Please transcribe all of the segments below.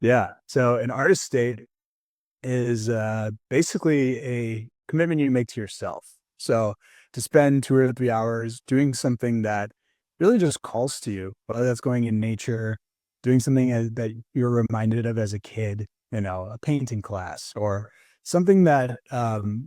Yeah. So an artist state is basically a commitment you make to yourself. So to spend 2 or 3 hours doing something that really just calls to you, whether that's going in nature, doing something that you're reminded of as a kid, a painting class, or something that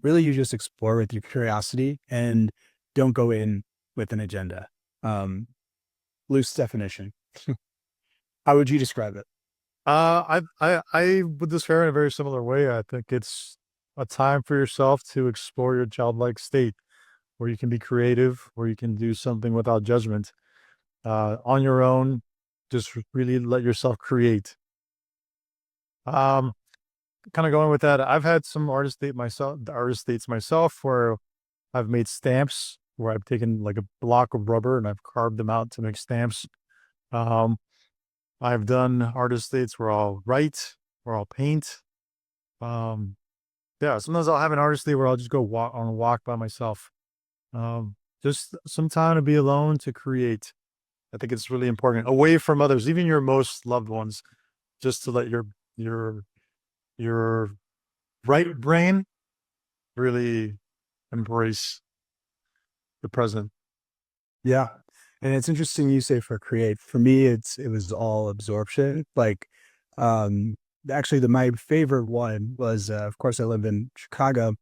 really you just explore with your curiosity and don't go in with an agenda. Um, Loose definition. How would you describe it? I would describe it in a very similar way. I think it's a time for yourself to explore your childlike state, where you can be creative, where you can do something without judgment, on your own. Just really let yourself create. Um, Kind of going with that. I've had some artist states myself, where I've made stamps, where I've taken like a block of rubber and I've carved them out to make stamps. Um, I've done artist states where I'll write, where I'll paint. Um, yeah, sometimes I'll have an artist day where I'll just go walk on a walk by myself. Just some time to be alone to create. I think it's really important, away from others, even your most loved ones, just to let your your right brain really embrace the present. Yeah. And it's interesting you say for create. For me, it was all absorption. Like, um, actually, my favorite one was, of course, I live in Chicago,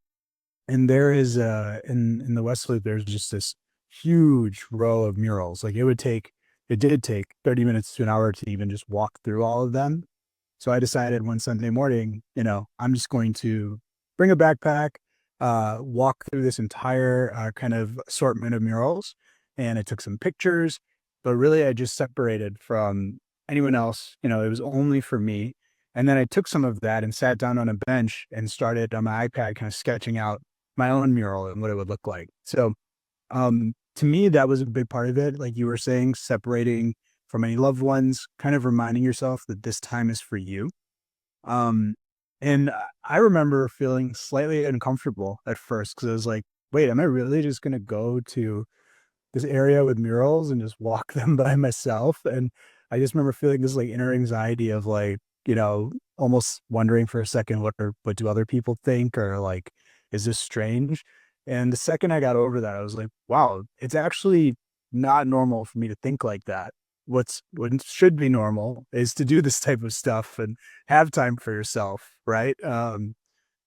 and there is in the West Loop, there's just this huge row of murals. Like, it did take 30 minutes to an hour to even just walk through all of them. So I decided one Sunday morning, I'm just going to bring a backpack, walk through this entire kind of assortment of murals. And I took some pictures, but really I just separated from anyone else. It was only for me. And then I took some of that and sat down on a bench and started on my iPad kind of sketching out my own mural and what it would look like. So to me, that was a big part of it. Like you were saying, separating from any loved ones, kind of reminding yourself that this time is for you. Um, and I remember feeling slightly uncomfortable at first because I was like, wait, am I really just going to go to this area with murals and just walk them by myself? And I just remember feeling this like inner anxiety of like, almost wondering for a second, what do other people think? Or like, is this strange? And the second I got over that, I was like, wow, it's actually not normal for me to think like that. What should be normal is to do this type of stuff and have time for yourself, right?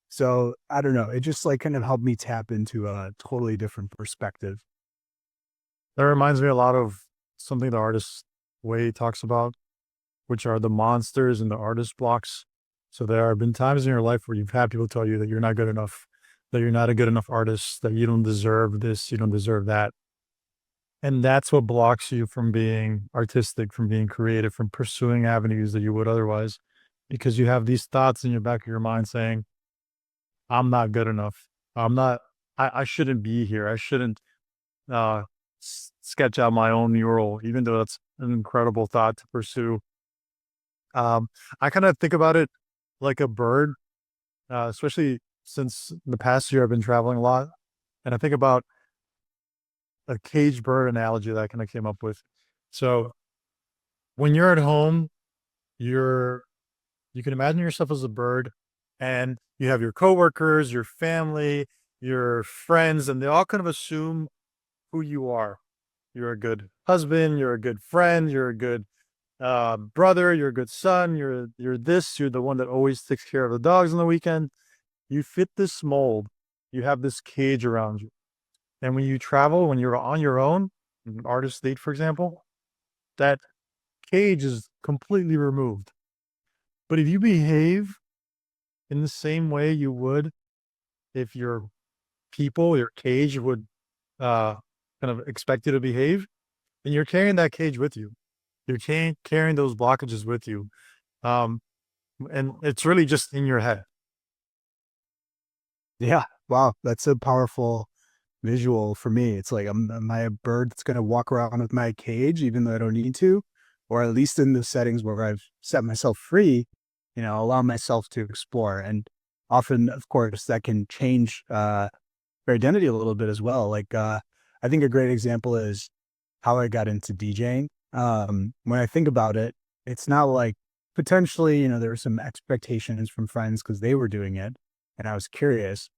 So I don't know. It just like kind of helped me tap into a totally different perspective. That reminds me a lot of something the artist way talks about, which are the monsters and the artist blocks. So there have been times in your life where you've had people tell you that you're not good enough, that you're not a good enough artist, that you don't deserve this, you don't deserve that. And that's what blocks you from being artistic, from being creative, from pursuing avenues that you would otherwise, because you have these thoughts in your back of your mind saying, I'm not good enough. I'm not, I shouldn't be here. I shouldn't uh, sketch out my own mural, even though that's an incredible thought to pursue. Um, I kind of think about it like a bird, especially since the past year I've been traveling a lot. And I think about a cage bird analogy that I kind of came up with. So when you're at home, you're you can imagine yourself as a bird, and you have your coworkers, your family, your friends, and they all kind of assume who you are. You're a good husband, you're a good friend, you're a good brother, you're a good son, you're this, you're the one that always takes care of the dogs on the weekend. You fit this mold. You have this cage around you. And when you travel, when you're on your own, an artist date, for example, that cage is completely removed. But if you behave in the same way you would if your people, your cage would uh, kind of expect you to behave, then you're carrying that cage with you. You're carrying those blockages with you. Um, and it's really just in your head. Yeah. Wow. That's a powerful visual for me. It's like, am I a bird that's going to walk around with my cage, even though I don't need to? Or at least in the settings where I've set myself free, allow myself to explore. And often, of course, that can change your identity a little bit as well. Like, I think a great example is how I got into DJing. When I think about it, it's not like potentially, there were some expectations from friends because they were doing it, and I was curious.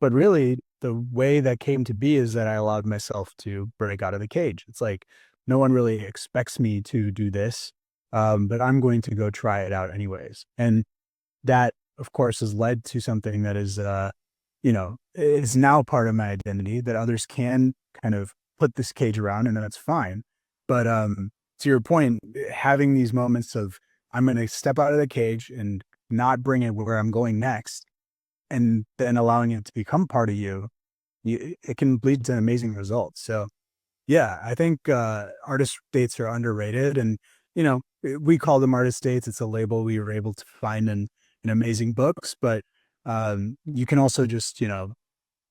But really, the way that came to be is that I allowed myself to break out of the cage. It's like no one really expects me to do this, but I'm going to go try it out anyways. And that, of course, has led to something that is now part of my identity that others can kind of put this cage around, and that's fine. But to your point, having these moments of I'm going to step out of the cage and not bring it where I'm going next, and then allowing it to become part of you, it can lead to amazing results. So yeah, I think artist dates are underrated, and we call them artist dates. It's a label we were able to find in amazing books, but you can also just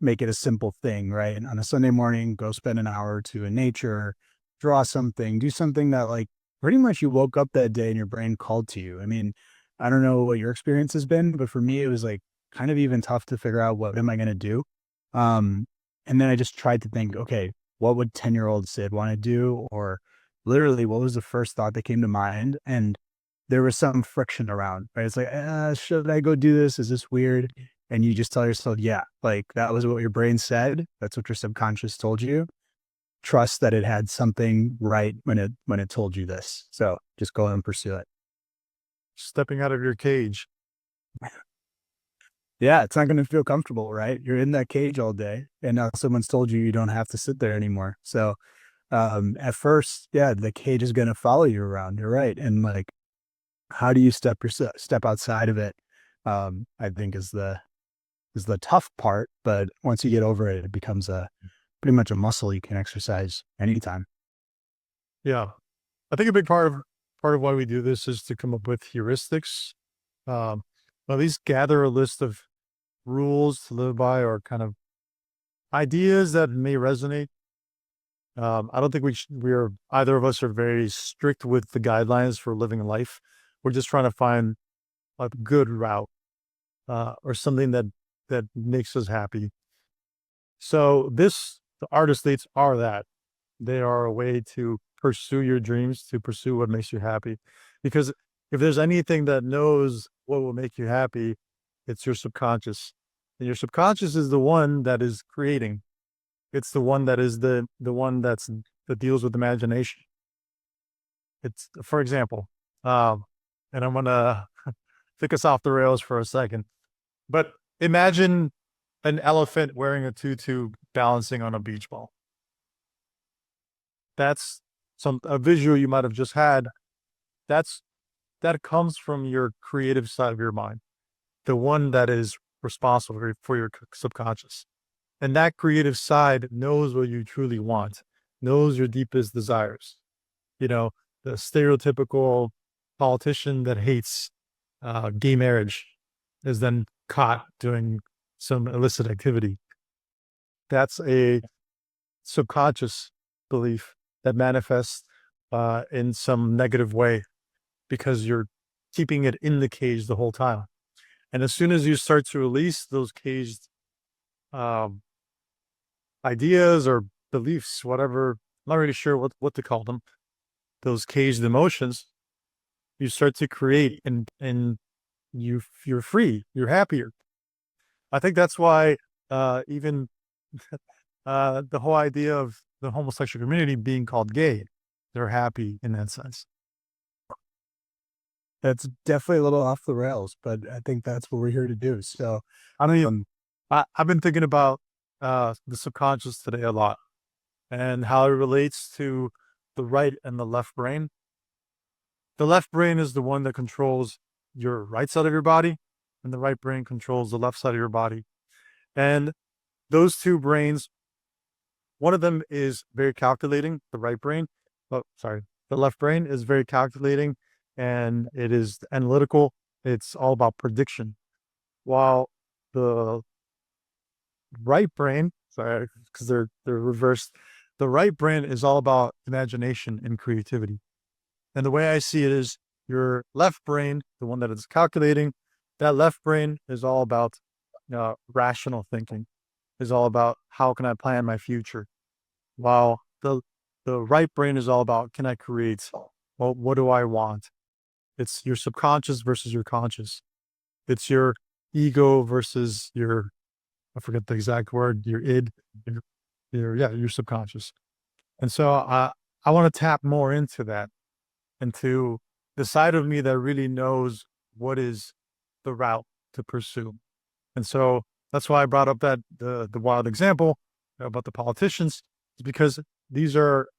make it a simple thing, right? And on a Sunday morning, go spend an hour or two in nature, draw something, do something that like pretty much you woke up that day and your brain called to you. I mean, I don't know what your experience has been, but for me, it was like kind of even tough to figure out what am I going to do. Um, and then I just tried to think, okay, what would 10-year-old Sid want to do? Or literally, what was the first thought that came to mind? And there was some friction around, right? It's like, should I go do this? Is this weird? And you just tell yourself, yeah, like that was what your brain said. That's what your subconscious told you. Trust that it had something right when it told you this. So just go and pursue it. Stepping out of your cage. Yeah, it's not going to feel comfortable, right? You're in that cage all day, and now someone's told you you don't have to sit there anymore. So at first, yeah, the cage is going to follow you around. You're right, and like, how do you step outside of it? I think is the tough part, but once you get over it, it becomes a pretty much a muscle you can exercise anytime. Yeah. I think a big part of why we do this is to come up with heuristics. Um, at least gather a list of rules to live by or kind of ideas that may resonate. I don't think we're either of us are very strict with the guidelines for living life. We're just trying to find a good route or something that makes us happy. So the artist dates are that. They are a way to pursue your dreams, to pursue what makes you happy. Because if there's anything that knows what will make you happy, it's your subconscious. And your subconscious is the one that is creating. It's the one that is the one that deals with imagination. It's for example, and I'm gonna take us off the rails for a second. But imagine an elephant wearing a tutu balancing on a beach ball. That's a visual you might have just had. That's that comes from your creative side of your mind, the one that is responsible for your subconscious. And that creative side knows what you truly want, knows your deepest desires. You know, the stereotypical politician that hates gay marriage is then caught doing some illicit activity. That's a subconscious belief that manifests in some negative way because you're keeping it in the cage the whole time. And as soon as you start to release those caged um, ideas or beliefs, whatever, I'm not really sure what to call them, those caged emotions, you start to create and you're free, you're happier. I think that's why even the whole idea of the homosexual community being called gay, they're happy in that sense. That's definitely a little off the rails, but I think that's what we're here to do. So, I don't even. I've been thinking about the subconscious today a lot and how it relates to the right and the left brain. The left brain is the one that controls your right side of your body, and the right brain controls the left side of your body. And those two brains, one of them is very calculating, the right brain. Oh, sorry. The left brain is very calculating and it is analytical. It's all about prediction. While the right brain, sorry, because they're reversed, the right brain is all about imagination and creativity. And the way I see it is your left brain, the one that is calculating, that left brain is all about rational thinking, is all about how can I plan my future, while the right brain is all about can I create? Well, what do I want? It's your subconscious versus your conscious. It's your ego versus your, I forget the exact word, your id, yeah, your subconscious. And so I want to tap more into that, into the side of me that really knows what is the route to pursue. And so that's why I brought up that the wild example about the politicians, is because these are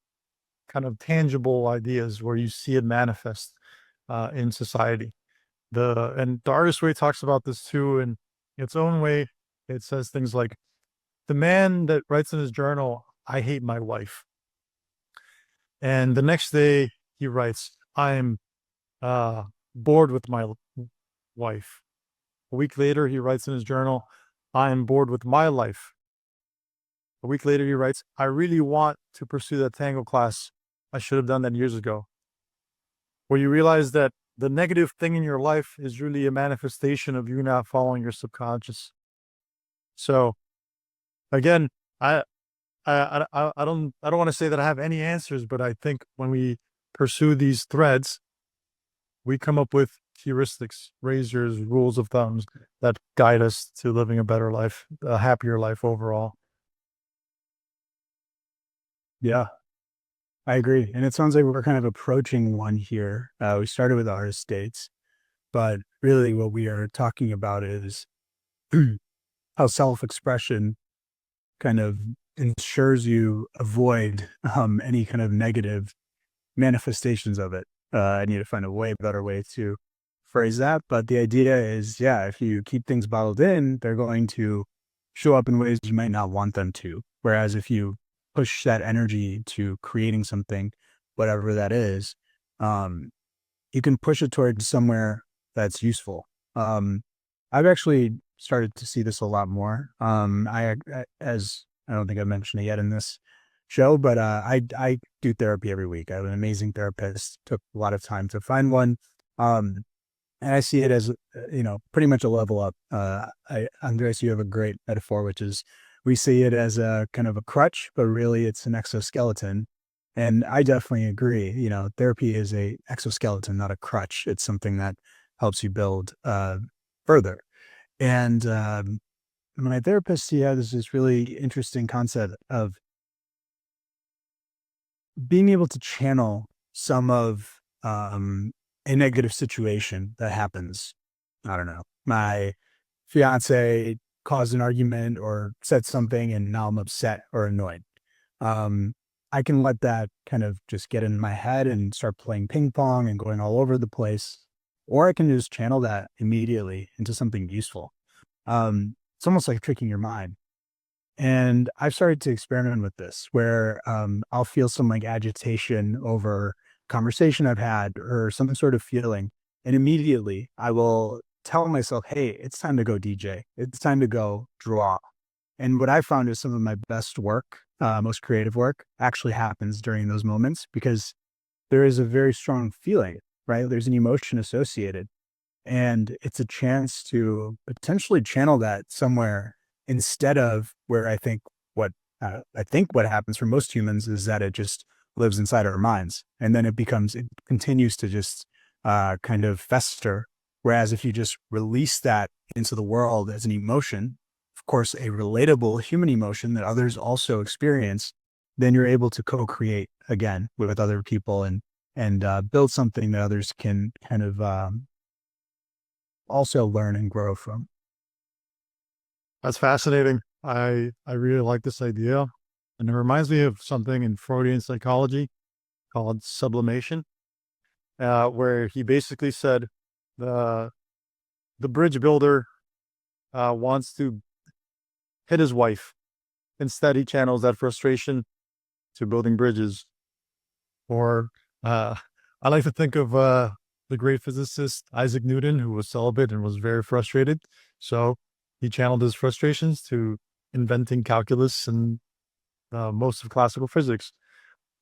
kind of tangible ideas where you see it manifest in society. And the artist way talks about this too in its own way. It says things like, the man that writes in his journal, "I hate my wife," and the next day he writes, "I'm uh, bored with my wife." A week later, he writes in his journal, "I'm bored with my life." A week later, he writes, "I really want to pursue that tango class. I should have done that years ago." Where you realize that the negative thing in your life is really a manifestation of you not following your subconscious. So again, I I don't want to say that I have any answers, but I think when we pursue these threads, we come up with heuristics, razors, rules of thumbs that guide us to living a better life, a happier life overall. Yeah, I agree. And it sounds like we're kind of approaching one here. We started with artist states, but really what we are talking about is how self-expression kind of ensures you avoid any kind of negative manifestations of it. I need to find a way better way to phrase that. But the idea is, yeah, if you keep things bottled in, they're going to show up in ways you might not want them to. Whereas if you push that energy to creating something, whatever that is, um, you can push it towards somewhere that's useful. I've actually started to see this a lot more. As I don't think I mentioned it yet in this show, but I do therapy every week. I have an amazing therapist. Took a lot of time to find one, um, and I see it as pretty much a level up. Andres, you have a great metaphor, which is we see it as a kind of a crutch, but really it's an exoskeleton. And I definitely agree. Therapy is a exoskeleton, not a crutch. It's something that helps you build further. And my therapist, he has this really interesting concept of being able to channel some of a negative situation that happens. I don't know. My fiance caused an argument or said something, and now I'm upset or annoyed. Um, I can let that kind of just get in my head and start playing ping pong and going all over the place, or I can just channel that immediately into something useful. It's almost like tricking your mind. And I've started to experiment with this where I'll feel some like agitation over conversation I've had or some sort of feeling. And immediately I will tell myself, hey, it's time to go DJ. It's time to go draw. And what I found is some of my best work, most creative work actually happens during those moments because there is a very strong feeling, right? There's an emotion associated. And it's a chance to potentially channel that somewhere instead of where I think what happens for most humans is that it just lives inside our minds. And then it continues to just kind of fester. Whereas if you just release that into the world as an emotion, of course, a relatable human emotion that others also experience, then you're able to co-create again with other people and build something that others can kind of also learn and grow from. That's fascinating. I really like this idea. And it reminds me of something in Freudian psychology called sublimation, where he basically said the the bridge builder wants to hit his wife. Instead, he channels that frustration to building bridges. Or uh, I like to think of the great physicist Isaac Newton, who was celibate and was very frustrated. So he channeled his frustrations to inventing calculus and most of classical physics.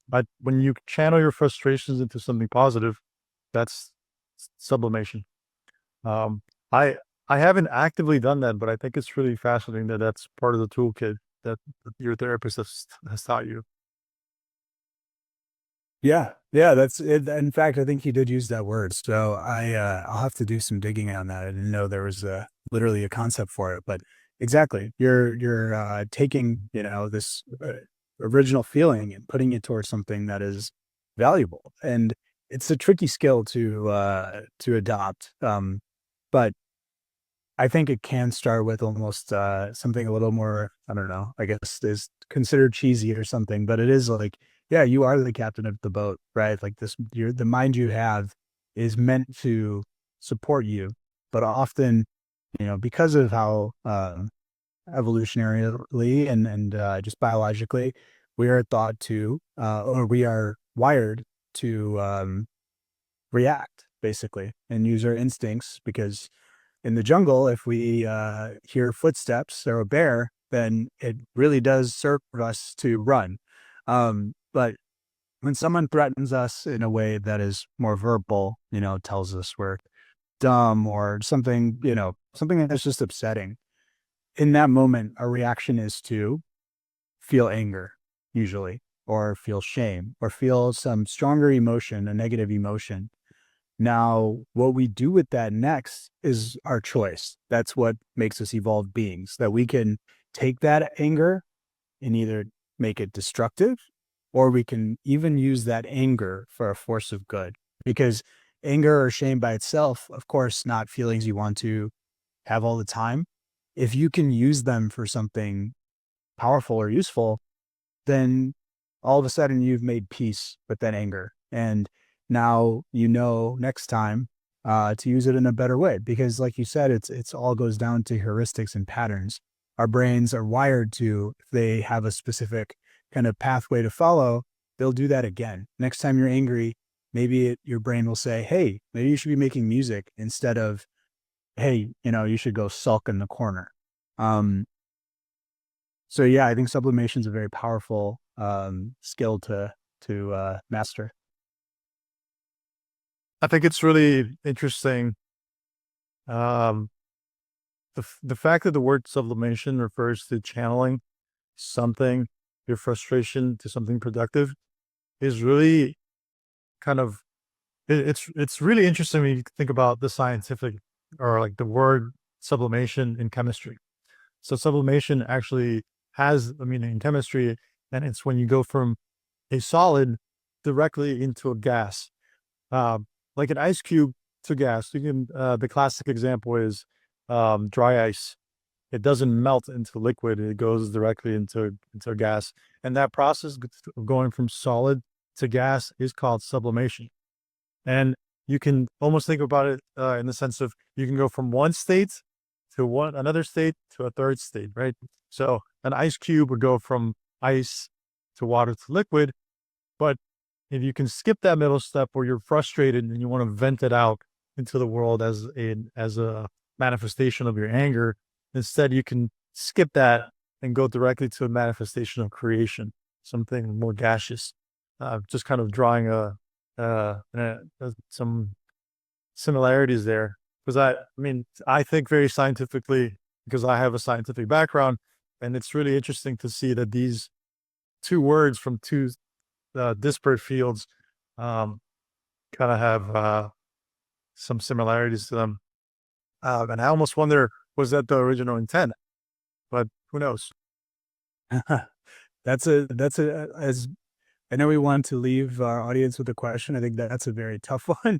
But when you channel your frustrations into something positive, that's sublimation. Um, I I haven't actively done that, but I think it's really fascinating that that's part of the toolkit that your therapist has taught you. Yeah. Yeah, that's it. In fact, I think he did use that word. So I'll have to do some digging on that. I didn't know there was literally a concept for it, but exactly. You're taking, this original feeling and putting it towards something that is valuable. And it's a tricky skill to adopt. But I think it can start with almost, something a little more, I don't know, I guess is considered cheesy or something, but it is like, yeah, you are the captain of the boat, right? Like the mind you have is meant to support you, but often, because of how, evolutionarily and just biologically, we are thought to, or we are wired to, react basically and use our instincts because in the jungle, if we hear footsteps or a bear, then it really does serve us to run. But when someone threatens us in a way that is more verbal, tells us we're dumb or something, something that's just upsetting, in that moment, our reaction is to feel anger, usually, or feel shame, or feel some stronger emotion, a negative emotion. Now, what we do with that next is our choice. That's what makes us evolved beings, that we can take that anger and either make it destructive or we can even use that anger for a force of good. Because anger or shame by itself, of course, not feelings you want to have all the time. If you can use them for something powerful or useful, then all of a sudden you've made peace with that anger. And now next time to use it in a better way. Because like you said, it's all goes down to heuristics and patterns. Our brains are wired to, if they have a specific kind of pathway to follow, they'll do that again. Next time you're angry, maybe your brain will say, hey, maybe you should be making music instead of, hey, you should go sulk in the corner. Um, so yeah, I think sublimation is a very powerful skill to master. I think it's really interesting. Um, the fact that the word sublimation refers to channeling something, your frustration to something productive is really kind of it's really interesting when you think about the scientific or like the word sublimation in chemistry. So sublimation actually has a meaning in chemistry, and it's when you go from a solid directly into a gas. Like an ice cube to gas. You can the classic example is dry ice. It doesn't melt into liquid; it goes directly into a gas. And that process of going from solid to gas is called sublimation. And you can almost think about it in the sense of you can go from one state to one another state to a third state, right? So an ice cube would go from ice to water to liquid, but if you can skip that middle step where you're frustrated and you want to vent it out into the world as a manifestation of your anger, instead you can skip that and go directly to a manifestation of creation, something more gaseous. Just kind of drawing some similarities there because I mean I think very scientifically because I have a scientific background, and it's really interesting to see that these two words from two disparate fields um, kind of have some similarities to them. And I almost wonder, was that the original intent? But who knows? That's a as I know we want to leave our audience with a question. I think that's a very tough one,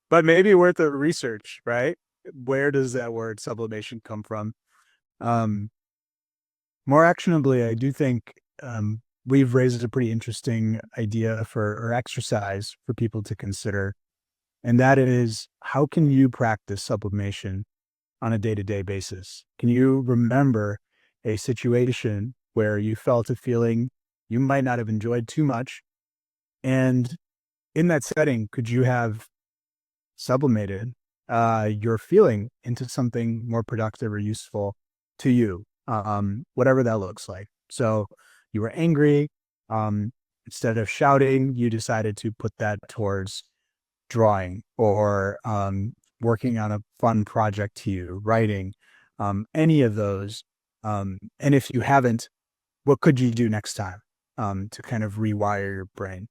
but maybe worth a research, right? Where does that word sublimation come from? Um, More actionably, I do think we've raised a pretty interesting idea for or exercise for people to consider, and that is how can you practice sublimation on a day to day basis? Can you remember a situation where you felt a feeling you might not have enjoyed too much? And in that setting, could you have sublimated your feeling into something more productive or useful to you, whatever that looks like? So you were angry. Instead of shouting, you decided to put that towards drawing or working on a fun project to you, writing, any of those. And if you haven't, what could you do next time? to kind of rewire your brain.